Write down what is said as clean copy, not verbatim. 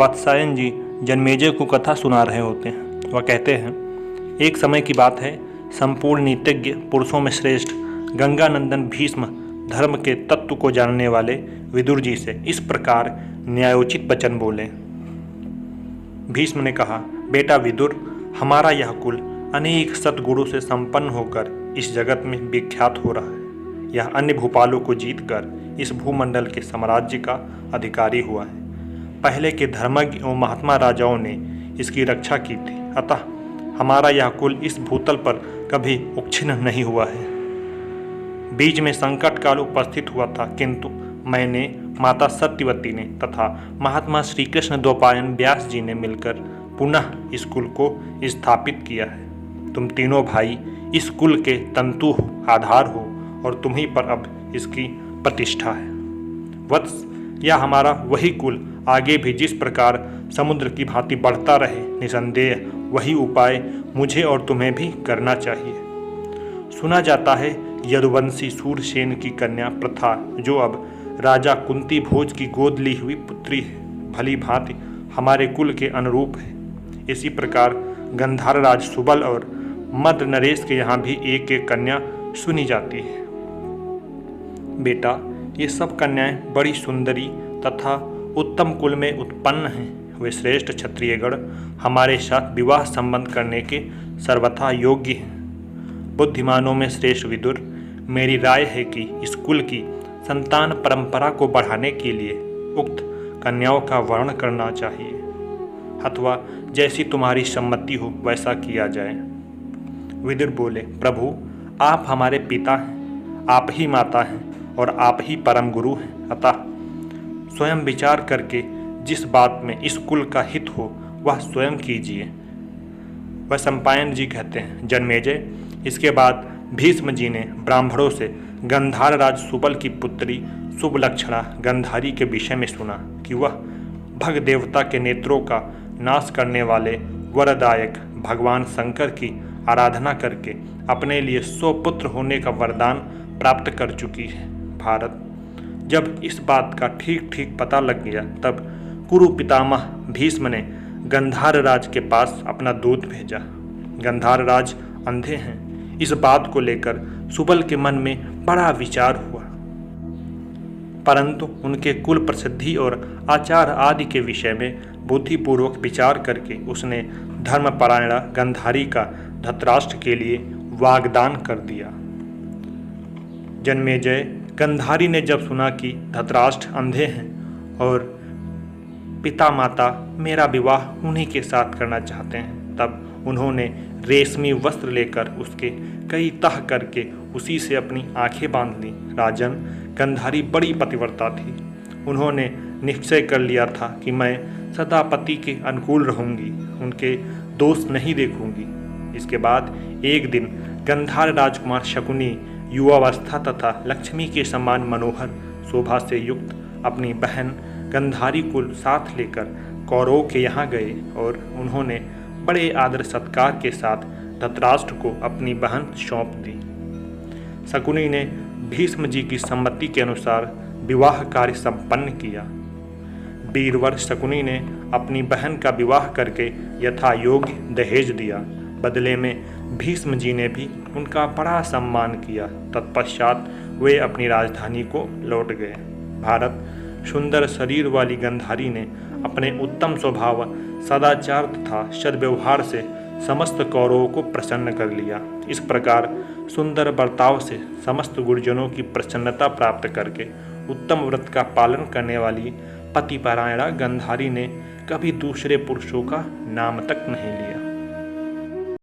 वात्सायन जी जन्मेजय को कथा सुना रहे होते हैं। वह कहते हैं, एक समय की बात है, संपूर्ण नीतिज्ञ पुरुषों में श्रेष्ठ गंगानंदन भीष्म धर्म के तत्व को जानने वाले विदुर जी से इस प्रकार न्यायोचित वचन बोले। भीष्म ने कहा, बेटा विदुर, हमारा यह कुल अनेक सद्गुणों से संपन्न होकर इस जगत में विख्यात हो रहा है। यह अन्य भूपालों को जीतकर इस भूमंडल के साम्राज्य का अधिकारी हुआ है। पहले के धर्मज्ञ एवं महात्मा राजाओं ने इसकी रक्षा की थी, अतः हमारा यह कुल इस भूतल पर कभी उच्छिन्न नहीं हुआ है। बीच में संकट काल उपस्थित हुआ था, किंतु मैंने, माता सत्यवती ने तथा महात्मा श्री कृष्ण द्वैपायन व्यास जी ने मिलकर पुनः इस कुल को स्थापित किया है। तुम तीनों भाई इस कुल के तंतु हो, आधार हो, और तुम्हीं पर अब इसकी प्रतिष्ठा है। वत्स, यह हमारा वही कुल आगे भी जिस प्रकार समुद्र की भांति बढ़ता रहे, निसंदेह वही उपाय मुझे और तुम्हें भी करना चाहिए। सुना जाता है यदुवंशी सूरसेन की कन्या प्रथा, जो अब राजा कुंती भोज की गोद ली हुई पुत्री है, भली भांति हमारे कुल के अनुरूप है। इसी प्रकार गंधार राज सुबल और मद्र नरेश के यहाँ भी एक एक कन्या सुनी जाती है। बेटा, ये सब कन्याएं बड़ी सुंदरी तथा उत्तम कुल में उत्पन्न हैं। वे श्रेष्ठ क्षत्रियगण हमारे साथ विवाह संबंध करने के सर्वथा योग्य हैं। बुद्धिमानों में श्रेष्ठ विदुर, मेरी राय है कि इस कुल की संतान परंपरा को बढ़ाने के लिए उक्त कन्याओं का वर्ण करना चाहिए, अथवा जैसी तुम्हारी सम्मति हो वैसा किया जाए। विदुर बोले, प्रभु, आप हमारे पिता हैं, आप ही माता हैं और आप ही परम गुरु हैं, अतः स्वयं विचार करके जिस बात में इस कुल का हित हो वह स्वयं कीजिए। वह सम्पायन जी कहते हैं, जन्मेजय, इसके बाद भीष्म जी ने ब्राह्मणों से गंधार राज सुबल की पुत्री शुभलक्षणा गंधारी के विषय में सुना कि वह भग देवता के नेत्रों का नाश करने वाले वरदायक भगवान शंकर की आराधना करके अपने लिए 100 पुत्र होने का वरदान प्राप्त कर चुकी है। भारत, जब इस बात का ठीक ठीक पता लग गया, तब कुरु पितामह भीष्म ने गंधार राज के पास अपना दूत भेजा। गंधार राज अंधे हैं, इस बात को लेकर सुबल के मन में बड़ा विचार हुआ, परंतु उनके कुल प्रसिद्धि और आचार आदि के विषय में बुद्धिपूर्वक विचार करके उसने धर्मपरायणा गंधारी का धृतराष्ट्र के लिए वाग्दान कर दिया। जन्मेजय, गंधारी ने जब सुना कि धृतराष्ट्र अंधे हैं और पिता माता मेरा विवाह उन्हीं के साथ करना चाहते हैं, तब उन्होंने रेशमी वस्त्र लेकर उसके कई तह करके उसी से अपनी आंखें बांध ली। राजन, गंधारी बड़ी पतिव्रता थी। उन्होंने निश्चय कर लिया था कि मैं सदा पति के अनुकूल रहूंगी, उनके दोष नहीं देखूंगी। इसके बाद एक दिन गंधार राजकुमार शकुनी युवावस्था तथा लक्ष्मी के समान मनोहर शोभा से युक्त अपनी बहन गंधारी को साथ लेकर कौरवों के यहाँ गए और उन्होंने बड़े आदर सत्कार के साथ धृतराष्ट्र को अपनी बहन सौंप दी। शकुनी ने भीष्म जी की सम्मति के अनुसार विवाह कार्य संपन्न किया। वीरवर शकुनी ने अपनी बहन का विवाह करके यथा योग्य दहेज दिया। बदले में भीष्म जी ने भी उनका बड़ा सम्मान किया। तत्पश्चात वे अपनी राजधानी को लौट गए। भारत, सुंदर शरीर वाली गंधारी ने अपने उत्तम स्वभाव, सदाचार तथा सद्व्यवहार से समस्त कौरवों को प्रसन्न कर लिया। इस प्रकार सुंदर बर्ताव से समस्त गुरुजनों की प्रसन्नता प्राप्त करके उत्तम व्रत का पालन करने वाली पतिपरायणा गंधारी ने कभी दूसरे पुरुषों का नाम तक नहीं लिया।